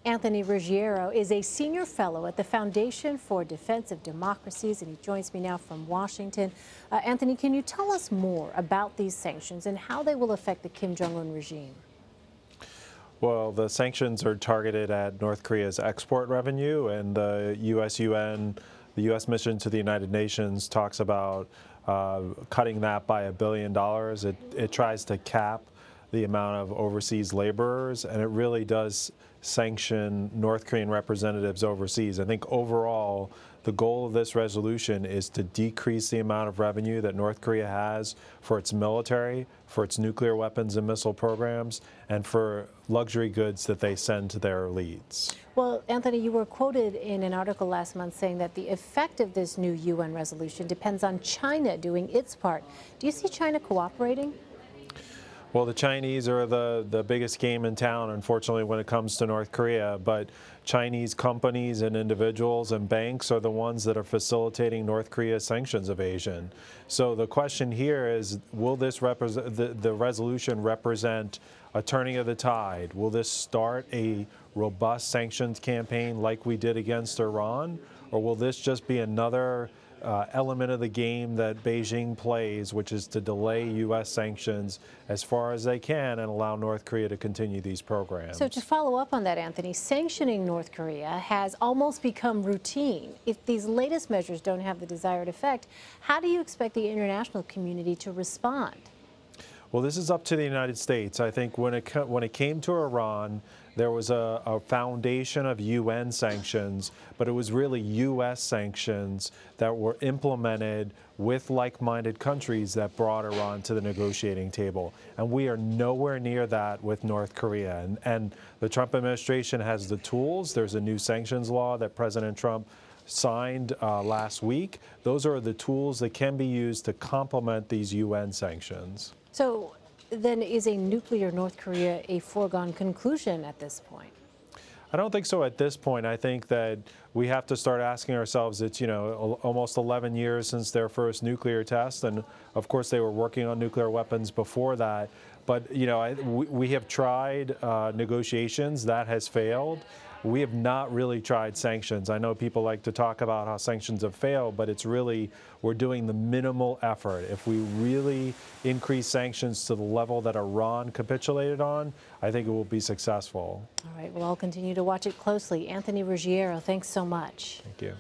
Anthony Ruggiero is a senior fellow at the Foundation for Defense of Democracies, and he joins me now from Washington. Anthony, can you tell us more about these sanctions and how they will affect the Kim Jong-un regime? Well, the sanctions are targeted at North Korea's export revenue, and the the U.S. mission to the United Nations talks about cutting that by $1 billion. It tries to cap the amount of overseas laborers, and it really does sanction North Korean representatives overseas. I think overall, the goal of this resolution is to decrease the amount of revenue that North Korea has for its military, for its nuclear weapons and missile programs, and for luxury goods that they send to their elites. Well, Anthony, you were quoted in an article last month saying that the effect of this new UN resolution depends on China doing its part. Do you see China cooperating? Well, the Chinese are the biggest game in town, unfortunately, when it comes to North Korea. But Chinese companies and individuals and banks are the ones that are facilitating North Korea's sanctions evasion. So the question here is, will this the resolution represent a turning of the tide? Will this start a robust sanctions campaign like we did against Iran? Or will this just be another element of the game that Beijing plays, which is to delay U.S. sanctions as far as they can and allow North Korea to continue these programs? So to follow up on that, Anthony, sanctioning North Korea has almost become routine. If these latest measures don't have the desired effect, how do you expect the international community to respond? Well, this is up to the United States. I think when it came to Iran, there was a foundation of UN sanctions, but it was really U.S. sanctions that were implemented with like-minded countries that brought Iran to the negotiating table. And we are nowhere near that with North Korea. And the Trump administration has the tools. There's a new sanctions law that President Trump signed last week. Those are the tools that can be used to complement these UN sanctions. So then is a nuclear North Korea a foregone conclusion at this point? I don't think so at this point. I think that we have to start asking ourselves, it's, you know, almost 11 years since their first nuclear test. And of course, they were working on nuclear weapons before that. But, you know, we have tried negotiations. That has failed. We have not really tried sanctions. I know people like to talk about how sanctions have failed, but it's really, we're doing the minimal effort. If we really increase sanctions to the level that Iran capitulated on, I think it will be successful. All right, well, I'll continue to watch it closely. Anthony Ruggiero, thanks so much. Thank you.